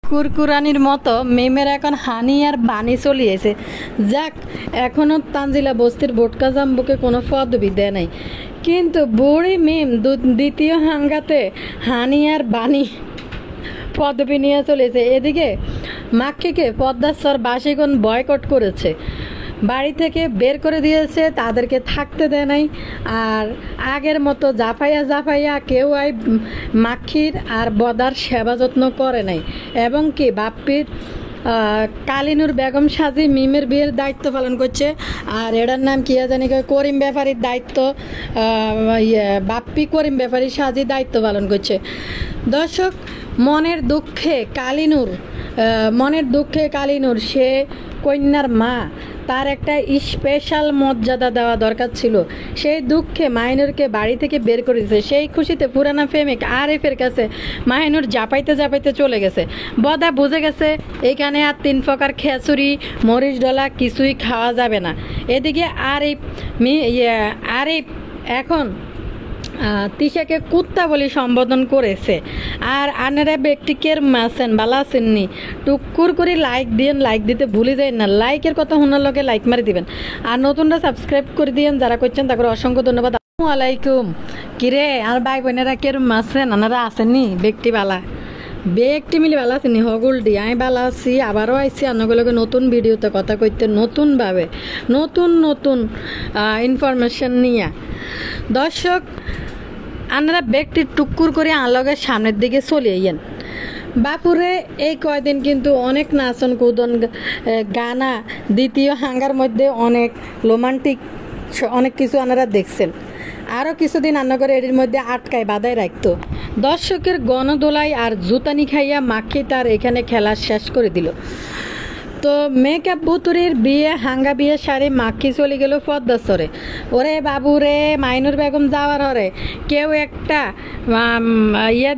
কুরকুরানির মতো মেমের এখন হানি আর বানি চলিয়েছে। যাক, এখনও তানজিলা বস্তির বোটকা জাম্বুকে কোনো পদবি দেয় নাই, কিন্তু বুড়ি মেম দ্বিতীয় হাঙ্গাতে হানি আর বানি পদবি নিয়ে চলেছে। এদিকে মাক্ষীকে পদ্মাশ্বর বাসীগণ বয়কট করেছে, বাড়ি থেকে বের করে দিয়েছে, তাদেরকে থাকতে দেয় নাই। আর আগের মতো জাফাইয়া কেউ মাক্ষীর আর বদার সেবা যত্ন করে নাই। এবং কি বাপ্পির কালিনুর বেগম সাজি মিমের বিয়ের দায়িত্ব পালন করছে। আর এটার নাম কি জানি করিম ব্যাপারীর দায়িত্ব, বাপ্পি করিম ব্যাপারী সাজি দায়িত্ব পালন করছে। দর্শক, মনের দুঃখে কালিনুর সে কন্যার মা, তার একটা স্পেশাল মর্যাদা দেওয়া দরকার ছিল। সেই দুঃখে মাহিনুরকে বাড়ি থেকে বের করে দিয়েছে। সেই খুশিতে পুরানা প্রেমিক আরিফের কাছে মাহিনুর জাপাইতে চলে গেছে। বদা বুঝে গেছে এখানে আর 3 প্রকার খেচুড়ি মরিচ ডলা কিছুই খাওয়া যাবে না। এদিকে আরিফ এখন তিশাকে কুত্তা বলে সম্বোধন করেছে। আর আনারা ব্যক্তি কেরম আছেন, ভালো আছেননি? টুকুর করে লাইক দিতে ভুলে যায় না। লাইকের কথা শোনার লগে লাইক মারি দিবেন, আর নতুনরা সাবস্ক্রাইব করে দিয়েন যারা করছেন, তারপরে অসংখ্য ধন্যবাদ। আসসালামু আলাইকুম। কিরে আর ভাই বোনেরা কেরম আছেন? আনারা আছেননি? ব্যক্তি মিলে ভালো আছেনি? হগুলডি আমি ভালো আছি। আবারও আইসি আনগুলোকে নতুন ভিডিওতে কথা কইতে, নতুনভাবে নতুন ইনফরমেশন নিয়ে। দর্শক, আপনারা ব্যক্তি টুকুর করে আনলগের সামনের দিকে চলে আইয়েন। বাপুরে এই কয়দিন কিন্তু অনেক নাচন কুদন গানা, দ্বিতীয় হাঙ্গার মধ্যে অনেক রোমান্টিক অনেক কিছু আপনারা দেখছেন। আরও কিছুদিন আন্নগরে এটির মধ্যে আটকায় বাধায় রাখতো। দর্শকের গণদোলাই আর জুতানি খাইয়া মাখি তার এখানে খেলা শেষ করে দিল। তো মেকআপ বুতুরির হাঙ্গা বিয়ে শাড়ি মাখি চলে গেল পদ্মাশ্বরে। ওরে বাবু রে, মাইনুর বেগম যাওয়ার হরে কেউ একটা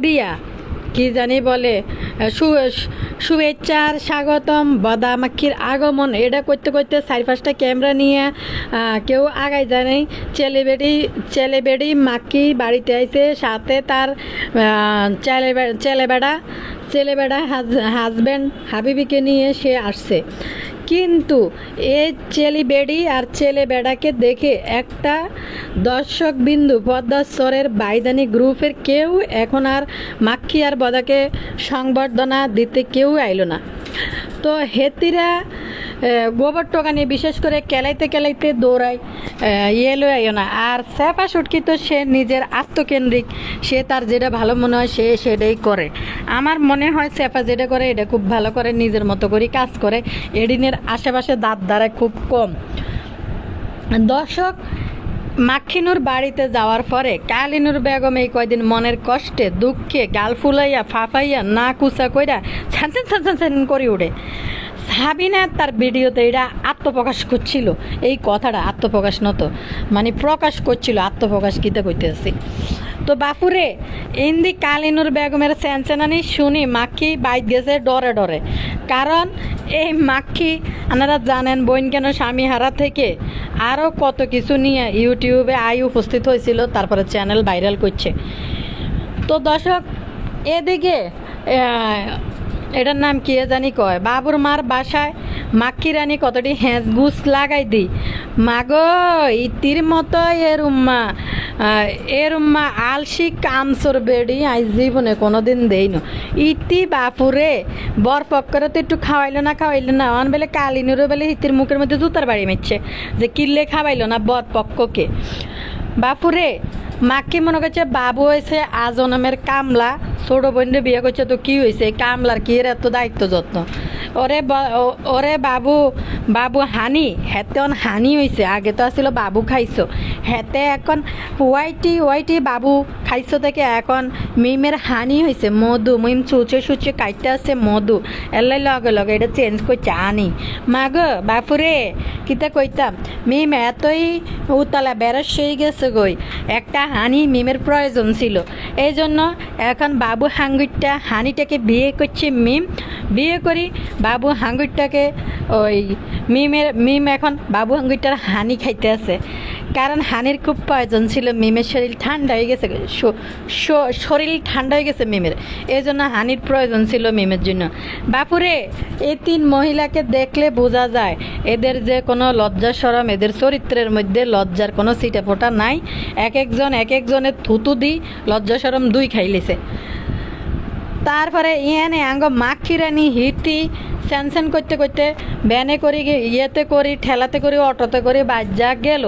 দিয়া কি জানি বলে শুভেচ্ছার স্বাগতম বদা মাখির আগমন, এটা করতে 4-5টা ক্যামেরা নিয়ে কেউ আগাই যায় নাই। ছেলেবেড়ি মাখি বাড়িতে আইছে, সাথে তার ছেলেবেড়া হাজব্যান্ড হাবিবিকে নিয়ে সে আসছে। কিন্তু এই ছেলেবেড়ি আর ছেলেবেড়াকে দেখে একটা দর্শক বিন্দু পদ্মাশ্বরের বাইদানি গ্রুপের কেউ এখন আর মাক্ষী আর বদাকে সংবর্ধনা দিতে কেউ আইল না। তো হেতিরা গোবর টোকা নিয়ে বিশেষ করে কেলাইতে দৌড়ায়, লই আইও না। আর স্যাপা সুটকি তো সে নিজের আত্মকেন্দ্রিক, সে তার যেটা ভালো মনে হয় সে সেটাই করে। আমার মনে হয় স্যাপা যেটা করে এটা খুব ভালো করে, নিজের মতো করে কাজ করে। এডিনের আশেপাশে দাঁত দ্বারা খুব কম। দর্শক, মাখিনুর বাড়িতে যাওয়ার পরে কালিনুর বেগম এই কয়দিন মনের কষ্টে দুঃখে গাল ফুলাইয়া ফাফাইয়া না কুচা কইরা ছান করে উঠে। সাবিনা তার ভিডিওতে এটা আত্মপ্রকাশ করছিল, এই কথাটা আত্মপ্রকাশ নত মানে প্রকাশ করছিল, আত্মপ্রকাশ কিতে কইতেছি। তো বাপুরে ইন্দি কালিনুর বেগমের চেনচেনানি শুনি মাক্ষী বাইক গেছে ডরে। কারণ এই মাক্ষী আপনারা জানেন বোন কেন স্বামী হারা থেকে আরও কত কিছু নিয়ে ইউটিউবে উপস্থিত হয়েছিল, তারপরে চ্যানেল ভাইরাল করছে। তো দর্শক, এদিকে এটার নাম কি জানি কয়, বাবুর মার বাসায় মাক্ষী রানী কতটি গুছ লাগাই দি মাগো ইতির মতো এরুম্মা আলসি কামসর বেড়ি আই জীবনে কোনোদিন দেই না। ইতি বাপুরে বর পক্ষরে তো একটু খাওয়াইলো না অন বেলে কালিনুরও বেলে ইতির মুখের মধ্যে জুতার বাড়ি মারছে যে কিল্লে খাওয়াইলো না বর পক্ষকে। বাপুরে মাক্ষী মনে করছে বাবু হয়েছে আজনমের কামলা, ছোট বোনরে বিয়ে করছে, তো কি হয়েছে কামলার কি এত দায়িত্ব যত্ন। ওরে বাবু হানি হেতে হানি হয়েছে, আগে তো আসছিল বাবু খাইছো, হেতে এখন হোয়াইটি বাবু খাইছো থেকে এখন মিমের হানি হয়েছে মধু। মিম সুচে কাটতে আসছে মধু, এলাই লগে এটা চেঞ্জ করছে আনি। মাগো বাপুরে কিতা কইতাম, মিম এতই উতলা বেরস হয়ে গেছে গই, একটা হানি মিমের প্রয়োজন ছিল। এই জন্য এখন বাবু হাঙ্গুরটা হানিটাকে বিয়ে করছে মিম, বিয়ে করি বাবু হাঙ্গুরটাকে ওই মিম এখন বাবু হাঙ্গুরটার হানি খাইতে আছে, কারণ হানির খুব প্রয়োজন ছিল। মিমের শরীর ঠান্ডা হয়ে গেছে, শরীর ঠান্ডা হয়ে গেছে মিমের, এই জন্য হানির প্রয়োজন ছিল মিমের জন্য। বাপুরে এই 3 মহিলাকে দেখলে বোঝা যায় এদের যে কোনো লজ্জা শরম, এদের চরিত্রের মধ্যে লজ্জার কোনো ছিটে ফোটা নাই। এক একজনের থুতু দি লজ্জা শরম 2 খাইলেছে। তারপরে ইয়ানে আঙ্গ মাখিরানি হিটি স্যানসেন করতে করতে ভ্যানে করি, ইয়েতে করি, ঠেলাতে করি, অটোতে করি বাজ্যা গেল।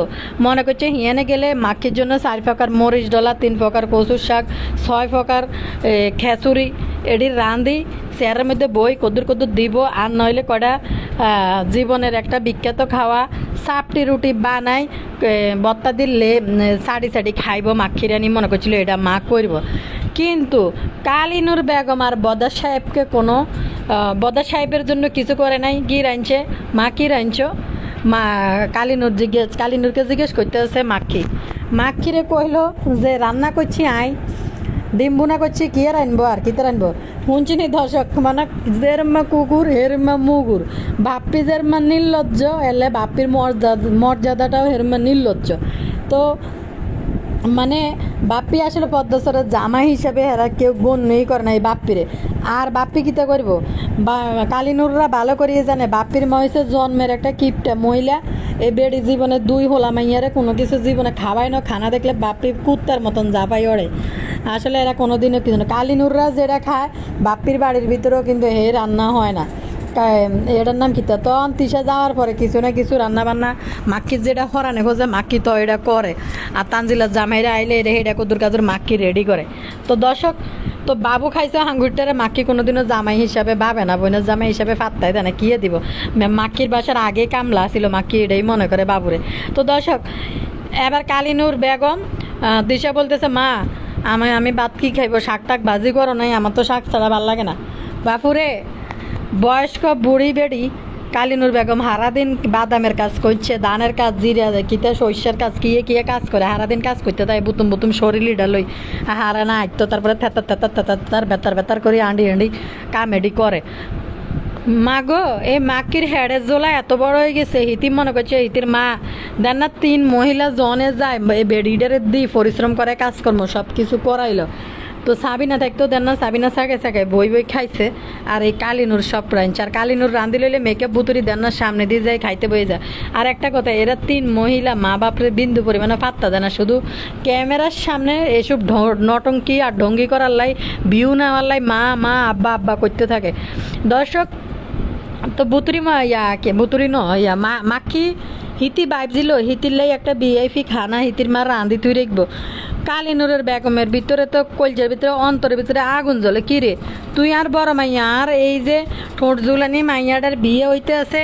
মনে করছে হিয়ানে গেলে মাখির জন্য 4 প্রকার মরিচ ডলা, 3 প্রকার কচুর শাক, 6 প্রকার খেচুরি এটি রাঁধি চেয়ারের মধ্যে বই কদ্দুর দিব। আর নইলে কটা জীবনের একটা বিখ্যাত খাওয়া সাপটি রুটি বানাই বত্তা দিলে সাড়ি খাইব মাখিরানি, মনে করছিল এটা মা করব। কিন্তু কালিনুর বেগম আর বদর সাহেবকে কোনো বদর সাহেবের জন্য কিছু করে নাই। কি রাঁধছে? মা কি রাঁধছ? মা কালিনুরকে জিজ্ঞেস করতে আছে মাখিরে কইল যে রান্না করছি আই, ডিম বুনা করছি, কি রানবো আর কিতে রানবো। শুনছি নি দর্শক, মানে যেরমা কুকুর হেরমা মুগুর, বাপ্পি যেরমা নির্লজ্জ এলে বাপ্পির মর্যাদাটাও হেরমা নির্লজ্জ। তো মানে বাপ্পি আসলে পদ্মসরের জামাই হিসাবে এরা কেউ গণ্যই করে না এই বাপ্পিরে। আর বাপ্পি কিতা করবো? কালিনুররা ভালো করিয়ে জানে বাপ্পির মহিষের জন্মের একটা কিপটা মহিলা। এই বেড়ি জীবনে 2 হোলা মাইয়ারে কোনো কিছু জীবনে খাওয়াই না, খানা দেখলে বাপ্পি কুত্তার মতন জাপাই ওড়ে। আসলে এরা কোনোদিনও কিছু না। কালিনুররা যেটা খায় বাপ্পির বাড়ির ভিতরেও কিন্তু হে রান্না হয় না। এটার নাম কি? তখন তিসা যাওয়ার পরে কিছু না কিছু রান্না বান্না মাক্কির যেটা হরানে খোঁজে মাক্কি তো এটা করে। আর তানজিলার জামাইরা আইলে এটা কদুর কাদুর মাক্কি রেডি করে। তো দর্শক, তো বাবু খাইছে হাঙ্গুরটারে মাক্কি কোনোদিনও জামাই হিসাবে ভাবে না, বোনের জামাই হিসাবে ফাত্তাই দেয় না। কিয়ে দিব? মাক্কির বাসার আগে কামলা ছিল, মাক্কি এটাই মনে করে বাবুরে। তো দর্শক, এবার কালিনুর বেগম দিশা বলতেছে মা আমি ভাত কি খাইব, শাক টাক ভাজি করো নাই, আমার তো শাক ছাড়া ভাল লাগে না। বাপুরে বয়স্ক বুড়ি বেড়ি কালিনুর বেগম হারাদিন বাদামের কাজ করছে, ধানের কাজ, জিরা কিতে সর্ষের কাজ, কিয়ে কাজ করে হারাদিন কাজ করতে তাই বুতুম শরীর ডালই হারা না আইতো। তারপরে থেতার বেতার করে আন্ডি কামেডি করে। মাগো এই মাকির হেডে জোলা এত বড় হয়ে গেছে, হিতি মনে করছে হিতির মা দেন না 3 মহিলা জনে যায় বেডিডারে দি পরিশ্রম করে কাজকর্ম সব কিছু করাইলো। তো সাবিনা থাকতো দেন না, সাবিনা সাকে বই খাইছে। আর এই কালিনুর সব রাঁধছে। আর কালিনুর রাঁধি লইলে মেকআপ বুতুরি দেন না সামনে দিয়ে যায় খাইতে বয়ে যায়। আর একটা কথা, এরা 3 মহিলা মা বাপরে বিন্দু পরিমাণে পাত্তা দেয় না, শুধু ক্যামেরার সামনে এসব নটঙ্কি আর ঢঙ্গি করার লাই, ভিউ নেওয়ার লাই মা আব্বা করতে থাকে। দর্শক, তো বুতুরি মা বুতুরি মাখি হিতি বাইবছিল, হিতির লাই একটা ভিআইপি খানা হিতির মা রাঁধি তুই রাখবো। কালিনুরের বেগমের ভিতরে তো কলজের ভিতরে অন্তরের ভিতরে আগুন জ্বলে। কি রে তুই আর বড় মাইয়া, আর এই যে ঠোঁট জুলানি মাইয়াটার বিয়ে হইতে আছে,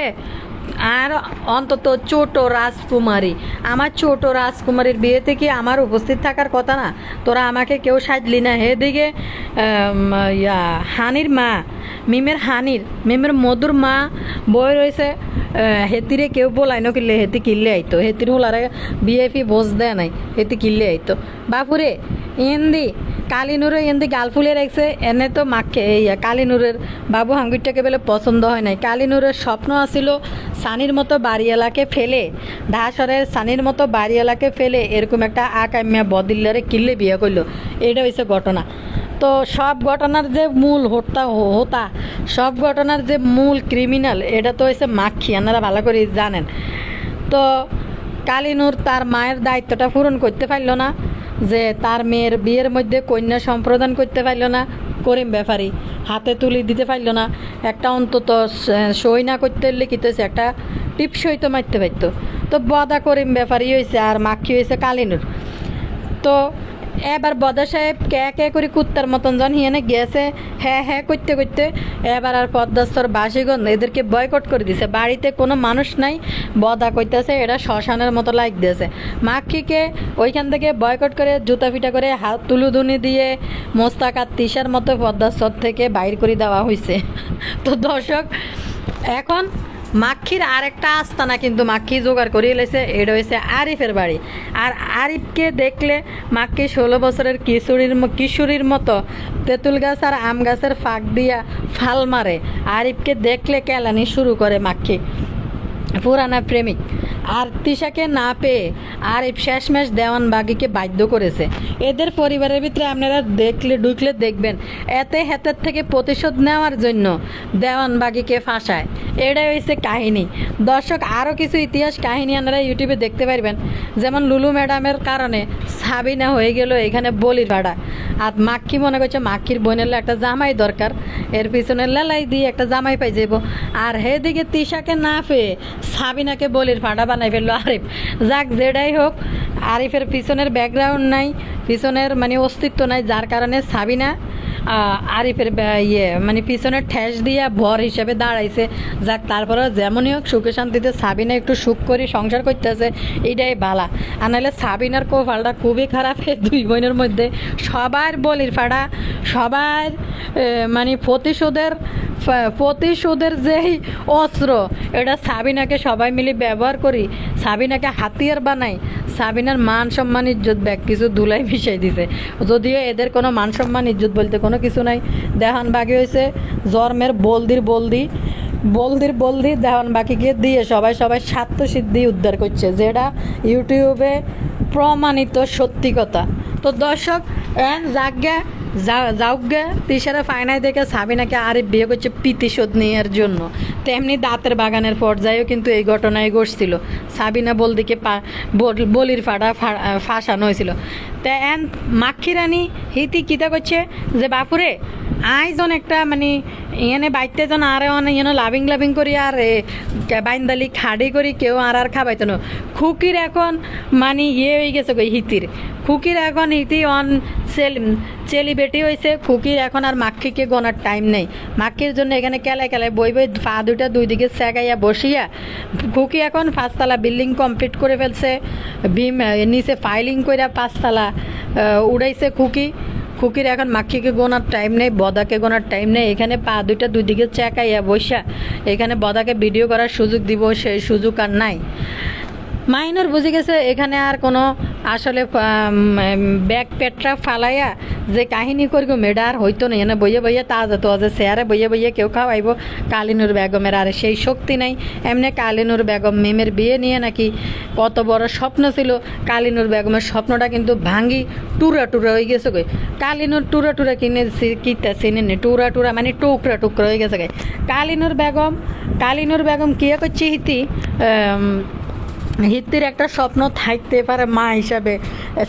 আর অন্তত ছোট রাজকুমারী, আমার ছোট রাজকুমারীর বিয়েতে কি আমার উপস্থিত থাকার কথা না? তোরা আমাকে কেউ সাজলি না। হেদিকে হানির মা মিমের মধুর মা বই রয়েছে, হেতিরে কেউ বলাই ন কিনলে হেতি কিনলে আইতো, হেতির হোলারে বিএপি বোঝ দেয় নাই, হেতি কিনলে আইতো। বাপুরে এন্দি কালিনুরে এন্দি গাল ফুলে রাখছে। এনে তো মাকে কালিনুরের বাবু হাঙ্গুরটাকে বলে পছন্দ হয় নাই। কালিনুরের স্বপ্ন আছিল সানির মতো বাড়িওয়ালাকে ফেলে, ঢাসরের সানির মতো বাড়িওয়ালাকে ফেলে এরকম একটা আকামিয়া বদিল্লারে কিনলে বিয়ে করলো। এটা হয়েছে ঘটনা। তো সব ঘটনার যে মূল হোতা সব ঘটনার যে মূল ক্রিমিনাল এটা তো হয়েছে মাখি, আপনারা ভালো করে জানেন। তো কালিনুর তার মায়ের দায়িত্বটা পূরণ করতে পারল না, যে তার মেয়ের বিয়ের মধ্যে কন্যা সম্প্রদান করতে পারল না। করিম ব্যাপারী হাতে তুলি দিতে পারল না, একটা অন্তত সই না করতে পারলে কি হয়েছে, একটা টিপসই তো মারতে পারতো। তো বদা করিম ব্যাপারী হয়েছে আর মাখি হয়েছে কালিনুর। তো এবার বদা সাহেব কে করে কুত্তার মতন জন হিয়ানে গেছে, হ্যাঁ করতে করতে এবার আর পদ্মাস্তর বাসীগণ এদেরকে বয়কট করে দিছে। বাড়িতে কোনো মানুষ নাই, বদা কইতেছে এটা শ্মশানের মতো লাইক দিয়েছে। মাখিকে ওইখান থেকে বয়কট করে জুতা ফিটা করে হাত তুলুধুনি দিয়ে মোস্তাক আর তিশার মতো পদ্মাস্তর থেকে বাইর করে দেওয়া হয়েছে। তো দর্শক, এখন মাক্ষীর আরেকটা আস্তানা কিন্তু মাক্ষী জোগাড় করে এলেছে, এটা হয়েছে আরিফের বাড়ি। আর আরিফকে দেখলে মাক্ষী 16 বছরের কিশোরীর মতো তেঁতুল গাছ আর আম গাছের ফাঁক দিয়া ফাল মারে। আরিফকে দেখলে কেলানি শুরু করে মাক্ষী, পুরানা প্রেমিক। আর তিশাকে না পেয়ে আরিফ শেষমেশ দেওয়ানবাগিকে বাধ্য করেছে। এদের পরিবারের ভিতরে আপনারা ঢুকলে দেখবেন এতে হাতের থেকে প্রতিশোধ নেওয়ার জন্য দেওয়ানবাগিকে ফাঁসায়। এটাই হয়েছে কাহিনী। দর্শক, আরও কিছু ইতিহাস কাহিনী আপনারা ইউটিউবে দেখতে পারবেন। যেমন লুলু ম্যাডামের কারণে সাবিনা হয়ে গেল এখানে বলির ভাড়া। আর মাক্ষী মনে করছে মাক্ষীর বোনের একটা জামাই দরকার, এর পিছনে লেলাই দিয়ে একটা জামাই পাই যাব। আর হেদিকে তিশাকে না পেয়ে সাবিনাকে বলির ভাড়া বানাই ফেললো আরিফ। যাক, যেটাই হোক, আরিফের পিছনের ব্যাকগ্রাউন্ড নাই, পিছনের মানে অস্তিত্ব নাই, যার কারণে সাবিনা আরিফের মানে পিছনের ঠেস দিয়ে ভর হিসেবে দাঁড়াইছে। যাক, তারপরে যেমনই হোক সুখে শান্তিতে সাবিনা একটু সুখ করে সংসার করতেছে, এইটাই বালা। আর নাহলে সাবিনার কপালটা খুবই খারাপ। এই দুই বোনের মধ্যে সবার বলির ফাড়া, সবার মানে প্রতিশোধের যেই অস্ত্র, এটা সাবিনাকে সবাই মিলে ব্যবহার করি, সাবিনাকে হাতিয়ার বানাই। সাবিনার মান সম্মান ইজ্জত ব্যাগ কিছু ধুলাই মিশাই দিছে। যদিও এদের কোনো মান সম্মান ইজ্জত বলতে কোনো কিছু নাই। দেহানবাগি হয়েছে জন্মের বলদির দেহানবাগিকে দিয়ে সবাই স্বার্থসিদ্ধি উদ্ধার করছে, যেটা ইউটিউবে প্রমাণিত সত্যি কথা। তো দর্শক, যাওগে তিশারা ফাইনাল দেখে সাবিনাকে আরিফ বিয়ে করছে প্রতিশোধ নেওয়ার জন্য। তেমনি দাঁতের বাগানের পর্যায়েও কিন্তু এই ঘটনায় ঘটছিল। সাবিনা বলদিকে বলির ফাঁসানো হয়েছিল। তা মাক্ষী রানী হিতি কিতা করছে যে বাপুরে আইজন একটা মানে এনে বাইতে জন আর লাভিং করি আর বাইন্দালি খাড়ি করি কেউ আর খাবাইতো না। খুকির এখন মানে হয়ে গেছে হিতির, খুকির এখন হিতি চেলিবেটি হয়েছে। খুকির এখন আর মাক্ষীকে গোনার টাইম নেই। মাক্ষীর জন্য এখানে কেলায় বই পা দুইটা দুই দিকে সেগাইয়া বসিয়া খুকি এখন 5 তলা বিল্ডিং কমপ্লিট করে ফেলছে। নিচে ফাইলিং করে 5 তলা উড়াইছে খুকির এখন মাক্ষীকে গোনার টাইম নেই, বদাকে গোনার টাইম নেই। এখানে পা দুইটা দুই দিকে চেকাইয়া বসা এখানে বদাকে ভিডিও করার সুযোগ দিব, সেই সুযোগ আর নাই। মাইনর বুঝে গেছে এখানে আর কোনো আসলে ব্যাগ পেটরা ফালাইয়া যে কাহিনী করি মেডা আর হইতো না। এনে বইয়ে তাজা চেয়ারে বইয়ে কেউ খাওয়াইব কালিনুর বেগমের আর সেই শক্তি নাই। এমনি কালিনুর বেগম মেমের বিয়ে নিয়ে নাকি কত বড় স্বপ্ন ছিল, কালিনুর বেগমের স্বপ্নটা কিন্তু ভাঙ্গি টুরা হয়ে গেছে। কালিনুর টুরা কিনতে চিনেনি, টুরা মানে টুকরা হয়ে গেছে। কালিনুর বেগম কি করছে হিতির একটা স্বপ্ন থাকতে পারে মা হিসাবে।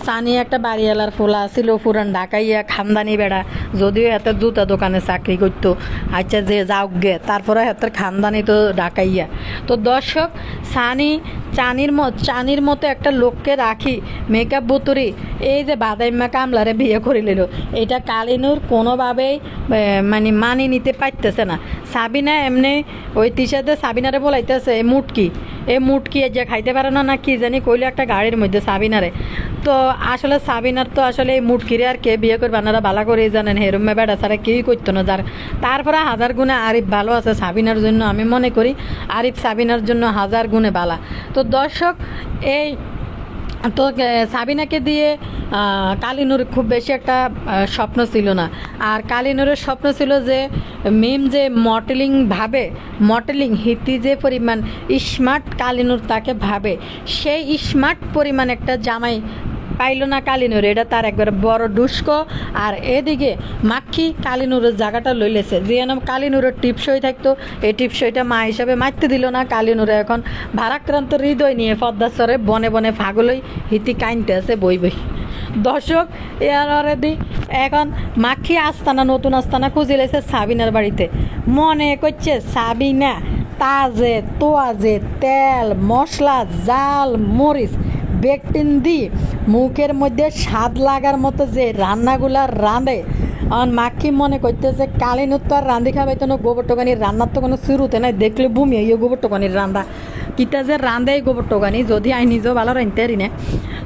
সানি একটা বাড়িওয়ালার ফোলা ছিল, পুরান ঢাকাইয়া খানদানি বেড়া, যদিও হাতের জুতা দোকানে চাকরি করতো। আচ্ছা, যে যাওক গে, তারপরে হাতের খানদানি তো ঢাকাইয়া। তো দর্শক, চানির মতো একটা লোককে রাখি মেকআপ বুতুরি এই যে বাদাইম্মা কামলারে বিয়ে করে নিল, এটা কালিনুর কোনোভাবেই মানে মানি নিতে পারতেছে না। সাবিনা এমনি ওই তিশাতে সাবিনারে বলাইতেছে এ মুটকি যে খাইতে পারে না কি জানি কইলে একটা গাড়ির মধ্যে সাবিনারে। তো আসলে সাবিনার তো আসলে এই মুটকিরে আর কে বিয়ে করবে, আপনারা ভালো করেই জানেন। হেরুম্মা বেড়া ছাড়া কেউই করতো না। তারপরে 1000 গুণে আরিফ ভালো আছে সাবিনার জন্য। আমি মনে করি আরিফ সাবিনার জন্য 1000 গুণে ভালো। তো দর্শক, এই তো সাবিনাকে দিয়ে কালিনুর খুব বেশি একটা স্বপ্ন ছিল না। আর কালিনুরের স্বপ্ন ছিল যে মিম যে মডেলিং হিতি যে পরিমাণ স্মার্ট কালিনুর তাকে ভাবে, সেই স্মার্ট পরিমাণ একটা জামাই পাইল না কালিনুর। এটা তার একবার বড় দুষ্ক। আর এদিকে মাক্ষী কালিনুরের জায়গাটা লইলেছে। যে কালিনুরের টিপসই থাকতো, এই টিপসইটা মা হিসাবে মারতে দিল না। কালিনুরে এখন ভারাক্রান্ত হৃদয় নিয়ে পদ্মাচরে বনে ফাগলই হিতি কাইনতে আছে বই। দর্শক, এখন মাক্ষী নতুন আস্তানা খুঁজিলেছে সাবিনার বাড়িতে। মনে করছে সাবিনা তোয়াজে তেল মশলা জাল মরিচ বেকটিন দি মুখের মধ্যে স্বাদ লাগার মতো যে রান্নাগুলা রাঁধে। মাক্ষী মনে করতেছে কালিনুর তো আর রাঁধি খাবাইতো না, গোবর টোকানির রান্নার তো কোনো শুরুতে নাই, দেখলে বুমি এই গোবর টোকানির রান্না কিতা যে রাঁধে এই গোবর টোকানি, যদি আমি নিজেও ভালো রাঁধতে পারি না।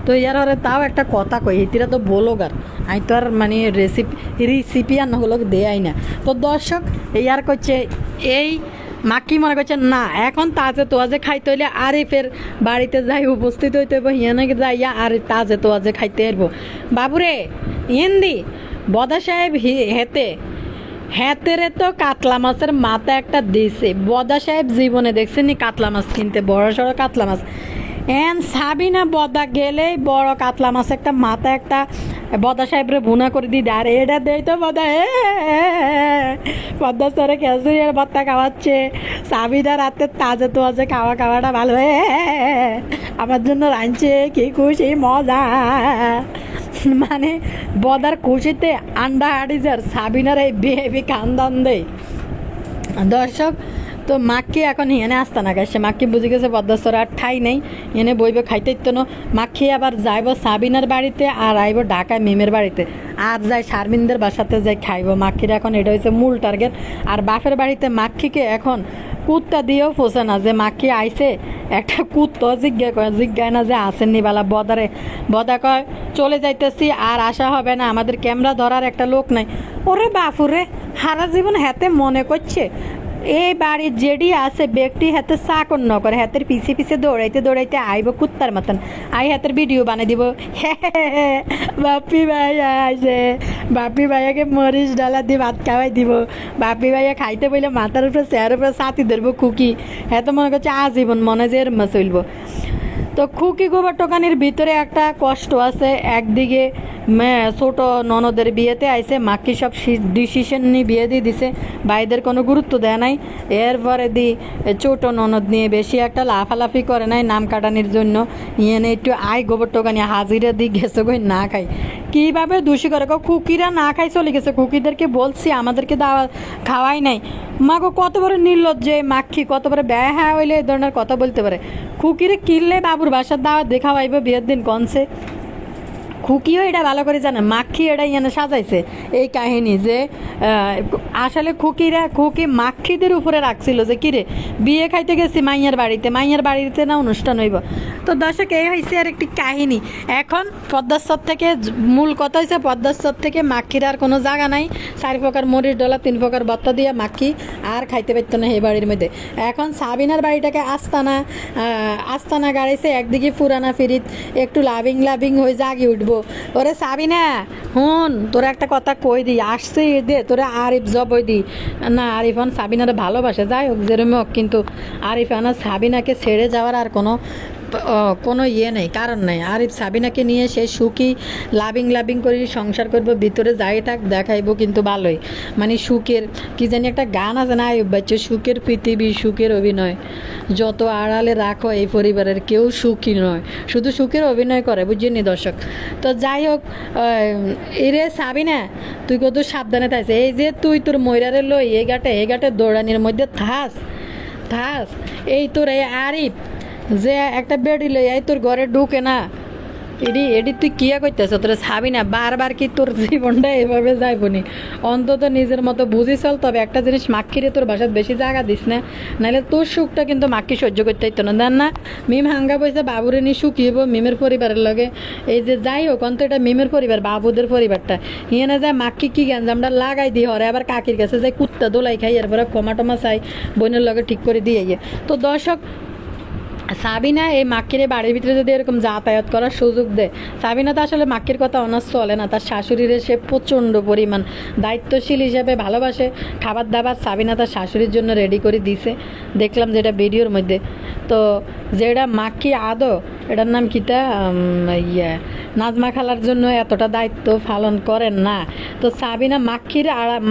তো ইয়ার তাও একটা কথা কই, হিতিরা তো বলোগার, আমি তো আর মানে রেসিপি আর নহলো দেয়াই না। তো দর্শক, ইয়ার করছে এই মাক্কি মনে করছে না এখন তাজে তোয়াজে খাইতে হইলে আরিফের বাড়িতে যাই উপস্থিত হইতে হইব, হিয়ানে যাইয়া আর তাজে তোয়াজে খাইতে হইব। বাবুরে হিন্দি বদা সাহেব হেতেরে তো কাতলা মাছের মাথা একটা দিছে। বদা সাহেব জীবনে দেখছেনি কাতলা মাছ কিনতে, বড় সড়ো কাতলা মাছ। এন সাবিনা বদা গেলেই বড় কাতলা মাছ একটা মাথা একটা বদা সাহেবরে ভুনা করে দিই, আর এটা দেই তো বদা পদ্মা সরে খেজুরের ভর্তা খাওয়াচ্ছে। সাবিনা রাতে তাজা তোয়াজে খাওয়াটা ভালো আমার জন্য রাঁধছে, কি খুশি মজা। মানে বদার খুশিতে আন্ডা হাডিজার সাবিনার এই বিহেভি খানদান দেয়। দর্শক তো মাক্কি এখন এনে আসতে না গেছে, মাক্কি বুঝে গেছে পদ্মাস্তর আর ঠাই নেই, এনে বইবে খাইতে ইত্য না। মাক্কি আবার যাইব সাবিনার বাড়িতে আর আইব ঢাকায় মিমের বাড়িতে, আর যাই শারমিনদের বাসাতে যাই খাইব। মাক্কির এখন এটা হচ্ছে মূল টার্গেট। আর বাপের বাড়িতে মাক্কিকে এখন কুত্তা দিয়েও পোষে না যে মাক্কি আইছে, একটা কুত্তা জিজ্ঞায় না যে আসেননি বেলা। বদা কয় চলে যাইতেছি আর আসা হবে না, আমাদের ক্যামেরা ধরার একটা লোক নাই। ওরে বাপুরে সারা জীবন হাতে মনে করছে এই বাড়ির যেডি আছে ব্যক্তি হাতে চাকর ন করে, হাতের পিছে দৌড়াইতে আইব কুত্তার মতন, আই হাতের ভিডিও বানিয়ে দিব। বাপি ভাইয়া আইছে, বাপি ভাইয়াকে মরিচ ডালা দিয়ে ভাত খাওয়াই দিব। বাপি ভাইয়া খাইতে বইলে মাথার উপরে চেয়ারের উপরে ছাতি ধরবো খুকি, এত মনে করছে আজীবন মনে যে এরম চলব। তো খুকি গোবর টোকানির ভিতরে একটা কষ্ট আছে। একদিকে ছোট ননদের বিয়েতে আইসে, মাক্কি সব ডিসিশন নিয়ে বিয়ে দিয়ে দিছে, ভাইদের কোনো গুরুত্ব দেয় নাই। এরপরে ছোট ননদ নিয়ে বেশি একটা লাফালাফি করে নাই নাম কাটানির জন্য। ইয়ে একটু আয় গোবর টোকানি হাজিরা দিয়ে গেছে গই না খাই, কীভাবে দোষী করে খুকিরা না খাই চলে গেছে। খুকিদেরকে বলছি আমাদেরকে খাওয়াই নাই। মাগো কত বড় নির্লজ্জ মাক্কি, কত বড় ব্যয় হইলে এই ধরনের কথা বলতে পারে। খুকিরে কিনলে বাবুর বাসার দাওয়াত দেখা পাইব বিয়ের দিন কনসে। খুকিও এটা ভালো করে জানে, মাক্কি এটা ইয়ানে সাজাইছে এই কাহিনী যে আসলে খুকি মাক্কিদের উপরে রাখছিল যে কিরে বিয়ে খাইতে গেছি মাইয়ার বাড়িতে না অনুষ্ঠান হইব। তো দর্শক এই হয়েছে আর একটি কাহিনী। এখন পদ্মাস্তর থেকে মূল কথা হয়েছে, পদ্মাস্তর থেকে মাক্কির আর কোনো জায়গা নাই। 4 প্রকার মরিচ ডলা 3 প্রকার ভর্তা দিয়ে মাক্কি আর খাইতে পারতো না এই বাড়ির মধ্যে। এখন সাবিনার বাড়িটাকে আস্তানা গাড়িছে, একদিকে পুরানা ফিরিত একটু লাভিং হয়ে জাগি উঠবো। ওরে সাবিনা হুন তোরা একটা কথা কই দি, আসছে দে তোরা আরিফ জবই দি না। আরিফান সাবিনারে ভালোবাসে, যাই হোক যেরম হোক, কিন্তু আরিফানা সাবিনাকে ছেড়ে যাওয়ার আর কোনো ইয়ে নেই, কারণ নেই। আরিফ সাবিনাকে নিয়ে সে সুখী লাভিং করে সংসার করবো, ভিতরে যাই থাক দেখাইবো কিন্তু ভালোই। মানে সুখের কি জানি একটা গান আছে না, বাচ্চা সুখের পৃথিবী সুখের অভিনয়, যত আড়ালে রাখো এই পরিবারের কেউ সুখী নয়, শুধু সুখের অভিনয় করে, বুঝিনি দর্শক। তো যাই হোক এরে সাবিনা তুই কত সাবধানে থাকছে, এই যে তুই তোর ময়রারে লই এ ঘাটে দৌড়ানির মধ্যে থাস এই তোর এই আরিফ যে একটা বেডি লই এই তোর ঘরে ঢুকে না, এডি তুই কিয়া করতেছ তোর সাবিনা, বারবার কি তোর জীবনটা এভাবে যাইবনি? অন্তত নিজের মতো বুঝি চল। তবে একটা জিনিস, মাক্কিরে তোর বাসাত বেশি জায়গা দিস না, নাহলে তোর সুখটা কিন্তু মাক্কি সহ্য করতে হইতো না। দেন না মিম হাঙ্গা বইছে বাবুরে নিয়ে সুখী হবো মিমের পরিবারের লগে। এই যে যাই হোক অন্ত এটা মিমের পরিবার, বাবুদের পরিবারটা হিয়ে না যায় মাক্কি কি গ্যাঞ্জামটা লাগাই দিয়ে হরে আবার কাকির কাছে যাই কুত্তা দোলাই খাই, এরপরে ক্ষমা টমা চাই বোনের লগে ঠিক করে দিয়ে। তো দর্শক সাবিনা এই মাক্কির বাড়ির ভিতরে যদি এরকম যাতায়াত করার সুযোগ দেয়, সাবিনা তো আসলে মাক্কির কথা অনার চলে না, তার শাশুড়িরে সে প্রচণ্ড পরিমাণ দায়িত্বশীল হিসেবে ভালোবাসে। খাবার দাবার সাবিনা তার শাশুড়ির জন্য রেডি করে দিছে, দেখলাম যেটা ভিডিওর মধ্যে। তো যেটা মাক্কি আদো এটার নাম কিতা নাজমা খালার জন্য এতটা দায়িত্ব পালন করেন না। তো সাবিনা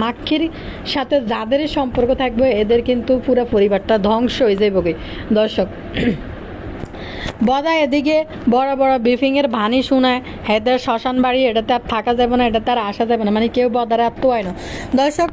মাক্কির সাথে যাদের সম্পর্ক থাকবে এদের কিন্তু পুরো পরিবারটা ধ্বংস হয়ে যাবে দর্শক। বদা এদিকে বড় বড় ব্রিফিংয়ের ভানি শোনায়, হেদের শ্মশান বাড়ি এটাতে আর থাকা যাবে না, এটাতে আর আসা যাবে না, মানে কেউ বদারে আর তোয়ায় না দর্শক।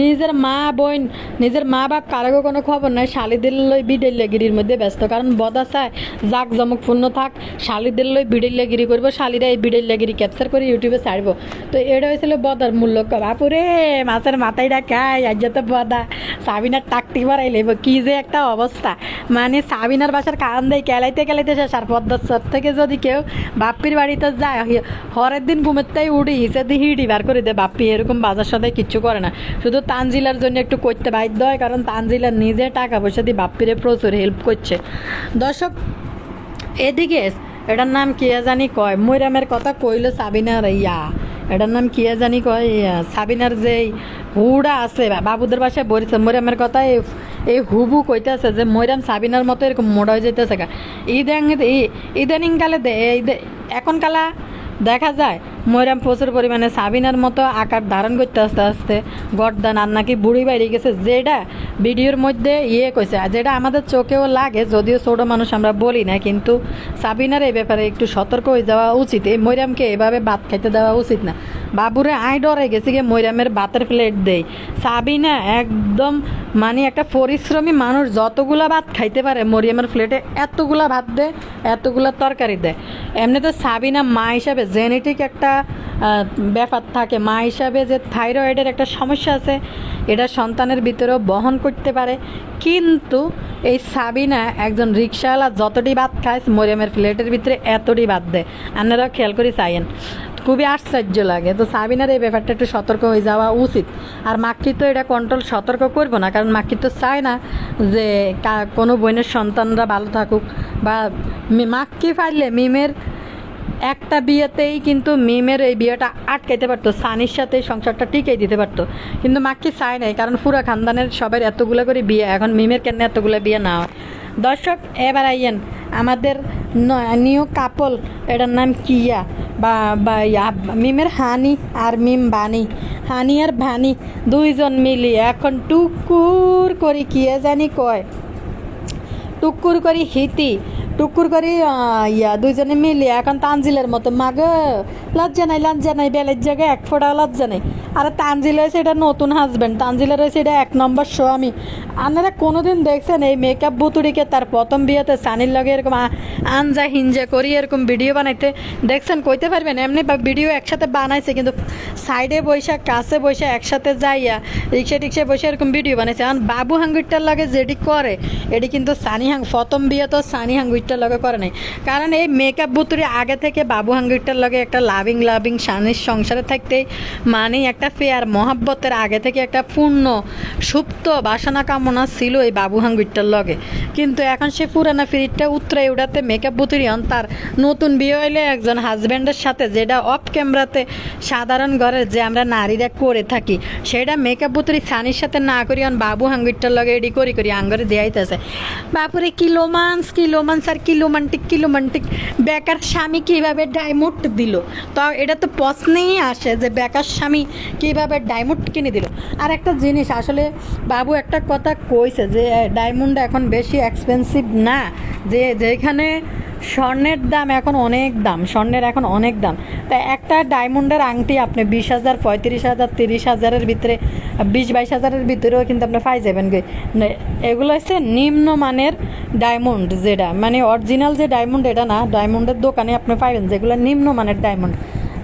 নিজের মা বোন নিজের মা বাপ কারো কোনো খবর নাই, শালিদের লই বিডেলিয়াগিরির মধ্যে ব্যস্ত। কারণ বদা চায় জাক জমকপূর্ণ থাক, শালিদের লই বিডেলিয়াগিরি করবো, শালিরা এই বিডেলিয়াগিরি ক্যাপচার করে ইউটিউবে ছাড়বো। তো এটা হয়েছিল বদার মূল লক্ষ্য। বাপুরে মাছের মাথায়টা খায় আজ তো বদা সাবিনার টাকটি বাড়াই লেব, কি যে একটা অবস্থা। মানে সাবিনার বাসার কান দেয় কেলাইতে কেলাইতে শেষ। আর পদ্মার চর থেকে যদি কেউ বাপ্পির বাড়িতে যায় হরের দিন ঘুমের তাই উঠি হিসে দিয়ে হিডি বার করে দেয়। বাপ্পি এরকম বাজার সাথে কিচ্ছু করে না, শুধু তানজিলার জন্য একটু করতে বাধ্য হয়, কারণ তানজিলা নিজে টাকা পয়সা দিয়ে বাপ্পিরে প্রচুর হেল্প করছে। দর্শক এদিকে এটার নাম কি জানি কয়, মৈরামের কথা কইলো সাবিনার এটার নাম কি জানি কয়, সাবিনার যে হুড়া আছে বাবুদের বাসায় বলছে, মৈরামের কথা এই হুবু কইতেছে যে মৈরাম সাবিনার মতো এরকম মোড়া হয়ে যেতেছে। ইদানিং কালে এখন কালা দেখা যায় মৈরাম প্রচুর পরিমাণে সাবিনার মতো আকার ধারণ করতে আস্তে আস্তে গর্দান আর নাকি বুড়ি বাইরে গেছে, যেটা ভিডিওর মধ্যে কইছে, যেটা আমাদের চোখেও লাগে, যদিও ছোট মানুষ আমরা বলি না, কিন্তু সাবিনার এই ব্যাপারে একটু সতর্ক হয়ে যাওয়া উচিত। এই মৈরামকে এভাবে ভাত খাইতে দেওয়া উচিত না। বাবুরে ডরে গেছে গিয়ে মৈরামের ভাতের প্লেট দেই। সাবিনা একদম মানে একটা পরিশ্রমী মানুষ, যতগুলা ভাত খাইতে পারে মরিয়ামের প্লেটে এতগুলা ভাত দেয়, এতগুলা তরকারি দেয়। এমনিতে সাবিনা মা হিসাবে জেনেটিক একটা ব্যাপার থাকে, মা হিসাবে যে থাইরয়েডের একটা সমস্যা আছে এটা সন্তানের ভিতরেও বহন করতে পারে। কিন্তু এই সাবিনা একজন রিক্সাওয়ালা যতটি ভাত খায় মরিয়ামের প্লেটের ভিতরে এতটি ভাত দেয়। আপনারাও খেয়াল করে চাইয়েন, খুবই আশ্চর্য লাগে। তো সাবিনার এই ব্যাপারটা একটু সতর্ক হয়ে যাওয়া উচিত। আর মাক্কি তো এটা কন্ট্রোল সতর্ক করবো না, কারণ মাক্কি তো চায় না যে কোনো বোনের সন্তানরা ভালো থাকুক। বা মাক্কি পারলে মিমের একটা বিয়েতেই কিন্তু মিমের এই বিয়েটা আটকাইতে পারতো, সানির সাথে সংসারটা টিকেই দিতে পারতো, কিন্তু মাক্কি চায় নাই, কারণ পুরা খানদানের সবার এতগুলো করে বিয়ে, এখন মিমের কেন এতগুলো বিয়ে না হয়। দর্শক এবার আইয়েন আমাদের নিউ কাপল, এটার নাম কিয়া বা মিমের হানি আর মিম বানি, হানি আর ভানি দুইজন মিলি এখন টুকুর করি কিয়া জানি কয়, টুকুর করি হিতি টুকুর করি দুইজনে মিলি এখন তানজিলের মতো মাগ লজ্জা নাই বেলের জায়গায় এক ফোঁটা লজ্জা নেই। আর তানজিল হয়েছে এটা নতুন হাজব্যান্ড, তানজিলের হয়েছে এটা 1 নম্বর স্বামী। আপনারা কোনোদিন দেখছেন এই মেকআপ বুতুড়িকে তার প্রথম বিয়েতে সানির লগে এরকম আনজা হিঞ্জা করি এরকম ভিডিও বানাইতে দেখছেন? কইতে পারবেন? এমনি ভিডিও একসাথে বানাইছে, কিন্তু সাইডে বৈশা কাছে বৈশা একসাথে যাইয়া রিক্সায় বসে এরকম ভিডিও বানাইছে। এখন বাবু হাঙ্গুরটার লগে যেটি করে এটি কিন্তু সানি প্রথম বিয়ে তো সানি হাঙ্গুরটার লগে করে নাই, কারণ এই মেকআপ বুতুড়ি আগে থেকে বাবু হাঙ্গুরটার লগে একটা লাভিং সানির সংসারে থাকতেই মানে একটা ফেয়ার মহাব্বতের আগে থেকে একটা পূর্ণ সুপ্ত বাসনা কামনা ছিল এই বাবু হাঙ্গুরটার লগে। কিন্তু এখন সে পুরানা ফিরিটটা উতরাই উঠাতে মেকআপ বুতুড়ি হন তার নতুন বিয়ে হইলে একজন হাজব্যান্ডের সাথে, যেটা অফ ক্যামেরাতে সাধারণ ঘরের যে আমরা নারীরা করে থাকি সেটা মেকআপ বুতুড়ি সানির সাথে না করি হন বাবু হাঙ্গুরটার লগে এডি করি আঙ্গরে দেয়াইতেছে। বাপুরে কি রোমান্স আর কি রোমান্টিক বেকার স্বামী কিভাবে ডায়মন্ড দিল, তো এটা তো প্রশ্নেই আসে যে বেকার স্বামী কিভাবে ডায়মন্ড কিনে দিল। আর একটা জিনিস আসলে বাবু একটা কথা কইছে যে ডায়মন্ড এখন বেশি এক্সপেন্সিভ না, যেখানে স্বর্ণের দাম এখন অনেক দাম, স্বর্ণের এখন অনেক দাম। তাই একটা ডায়মন্ডের আংটি আপনি 20,000 35,000 30,000-এর ভিতরে 20-22,000-এর ভিতরেও কিন্তু আপনি পাই যাবেন। এগুলো হচ্ছে নিম্নমানের ডায়মন্ড, যেটা মানে অরিজিনাল যে ডায়মন্ড এটা না, ডায়মন্ডের দোকানে আপনি পাইবেন যেগুলো নিম্নমানের ডায়মন্ড।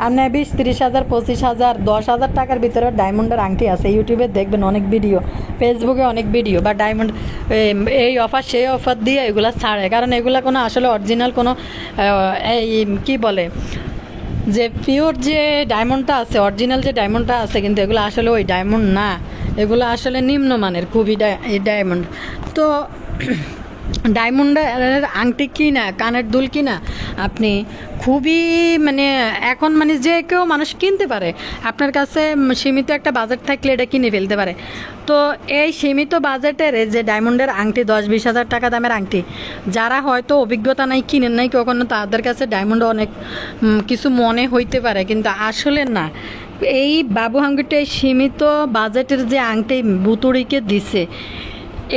আপনি 20-30,000 25,000 10,000 টাকার ভিতরে ডায়মন্ডের আংটি আছে, ইউটিউবে দেখবেন অনেক ভিডিও, ফেসবুকে অনেক ভিডিও, বা ডায়মন্ড এই অফার সেই অফার দিয়ে এগুলো ছাড়ে, কারণ এগুলো কোনো আসলে অরিজিনাল কোনো এই কি বলে যে পিওর যে ডায়মন্ডটা আছে, অরিজিনাল যে ডায়মন্ডটা আছে, কিন্তু এগুলো আসলে ওই ডায়মন্ড না, এগুলো আসলে নিম্নমানের খুবই ডায়মন্ড। তো ডায়মন্ডের আংটি কিনা কানের দুল কিনা আপনি খুবই মানে এখন মানে যে কেউ মানুষ কিনতে পারে, আপনার কাছে সীমিত একটা বাজেট থাকলে এটা কিনে ফেলতে পারে। তো এই সীমিত বাজেটের যে ডায়মন্ডের আংটি 10-20 হাজার টাকা দামের আংটি, যারা হয়তো অভিজ্ঞতা নাই কিনেন নাই কখনো, তাদের কাছে ডায়মন্ড অনেক কিছু মনে হইতে পারে, কিন্তু আসলে না। এই বাবু আংটিটা এই সীমিত বাজেটের যে আংটি বুতুড়িকে দিছে,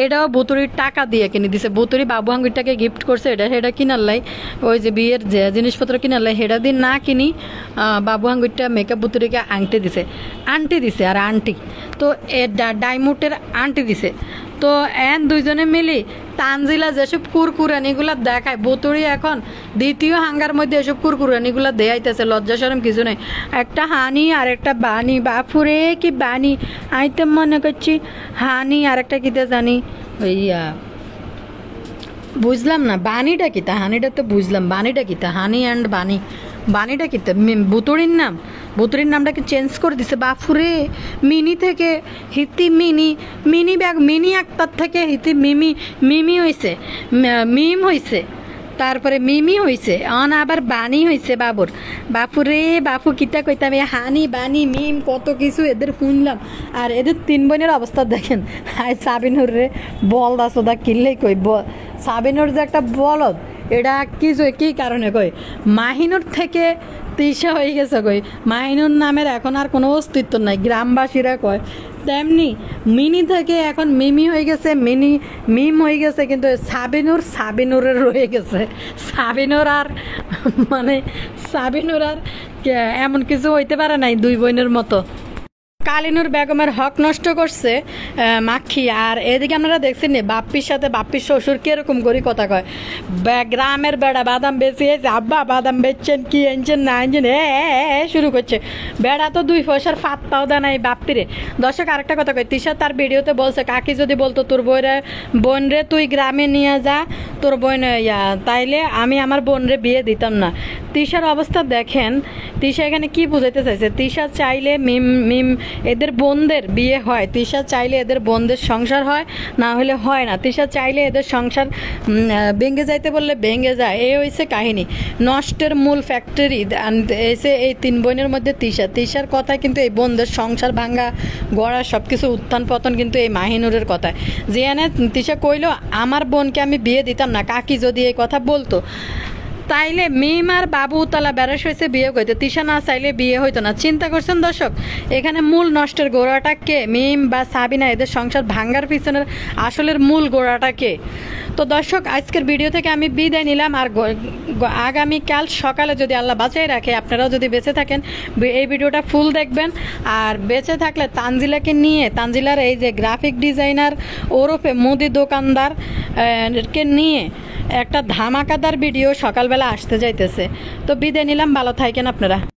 এটাও বুতুরির টাকা দিয়ে কিনে দিছে। বুতুরি বাবু আঙ্গুরটাকে গিফট করছে, সেটা কিনার লাই ওই যে বিয়ের যে জিনিসপত্র কিনার লাই সেটা দিয়ে না কিনি বাবু আঙ্গুরটা মেকআপ বুতুরিকে আংটি দিছে আর আন্টি তো ডায়মন্ডের আন্টি দিছে। তো দুইজনে মিলি তানজিলা যেসব কুরকুরানিগুলা দেখায়, বুতুরি এখন দ্বিতীয় হাঙ্গার মধ্যে এসব কুরকুরানিগুলা দেয়াইতেছে, লজ্জা শরম কিছু নেই। একটা হানি আর একটা বানি, বাপুরে কি বানি আইতে মনে করছি, হানি আর একটা কিতে জানি বুঝলাম না বাণীটা কিতা, হানিটা তো বুঝলাম, বাণীটা কিতা, হানি অ্যান্ড বাণী, বাণীটা কিতা? বুতুড়ির নাম, বুতুড়ির নামটাকে চেঞ্জ করে দিছে বাফুরে। মিনি থেকে হিতি মিনি, মিনি ব্যাগ, মিনি আক্তার থেকে হিতি মিমি, মিমি হয়েছে, মিম হয়েছে, তারপরে মিমি হয়েছে, অন আবার বাণী হয়েছে বাবুর। বাপুরে বাপু কিতা কইতাম, এই হানি বাণী মিম কত কিছু এদের শুনলাম। আর এদের তিন বোনের অবস্থা দেখেন, হাই সাবিনুর রে বলদ আসোদা কিনলেই কই সাবিনুর যে একটা বলদ, এটা কি কারণে কই, মাহিনুর থেকে তিশা হয়ে গেছে কই, মাহিনুর নামের এখন আর কোনো অস্তিত্ব নাই গ্রামবাসীরা কয়। তেমনি মিনি থেকে এখন মিমি হয়ে গেছে, মিনি মিম হয়ে গেছে, কিন্তু সাবিনুরের রয়ে গেছে। সাবিনুর আর মানে সাবিনুর আর এমন কিছু হইতে পারে নাই দুই বোনের মতো। কালিনুর বেগমের হক নষ্ট করছে মাখি। আর এদিকে আপনারা দেখছেন বাপ্পির সাথে বাপ্পির শ্বশুর কিরকম করে কথা কয়, গ্রামের বেড়া বাদাম বেশি হয়েছে, আব্বা বাদাম বেচছেন কি এনছেন না এনছেন শুরু করছে। বেড়া তো 2 পয়সার ফাত্তাও দেয় না এই বাপ্পিরে। দর্শক আরেকটা কথা কয়, তিশা তার ভিডিওতে বলছে কাকি যদি বলতো তোর বোন রে তুই গ্রামে নিয়ে যা, তোর বোন তাইলে আমি আমার বোন রে বিয়ে দিতাম না। তিশার অবস্থা দেখেন, তিশা এখানে কি বুঝাইতে চাইছে, তিশা চাইলে মিম এদের বোনদের বিয়ে হয়, তিশা চাইলে এদের বোনদের সংসার হয়, না হলে হয় না। তিশা চাইলে এদের সংসার ভেঙে যাইতে বললে ভেঙে যায়, এই হয়েছে কাহিনী। নষ্টের মূল ফ্যাক্টরি এসে এই 3 বোনের মধ্যে তিশার কথায় কিন্তু এই বোনদের সংসার ভাঙ্গা গড়া সব কিছু উত্থান পতন কিন্তু এই মাহিনুরের কথায়। যেখানে তিশা কইলো আমার বোনকে আমি বিয়ে দিতাম না, কাকি যদি এই কথা বলতো তাইলে মিম আর বাবু তালা বেড়াস হয়েছে বিয়ে করতে, তিশা না চাইলে বিয়ে হইতো না। চিন্তা করছেন দর্শক, এখানে মূল নষ্টের গোড়াটা কে? মিম বা সাবিনা, এদের সংসার ভাঙ্গার পিছনের আসলের মূল গোড়াটা কে? তো দর্শক আজকের ভিডিও থেকে আমি বিদায় নিলাম। আর আগামীকাল সকালে যদি আল্লাহ বাঁচাই রাখে, আপনারাও যদি বেঁচে থাকেন এই ভিডিওটা ফুল দেখবেন। আর বেঁচে থাকলে তানজিলাকে নিয়ে, তানজিলার এই যে গ্রাফিক ডিজাইনার ওরফে মুদি দোকানদার কে নিয়ে একটা ধামাকাদার ভিডিও সকালবেলা আসতে যাইতেছে। তো বিদায় নিলাম, ভালো থাকেন আপনারা।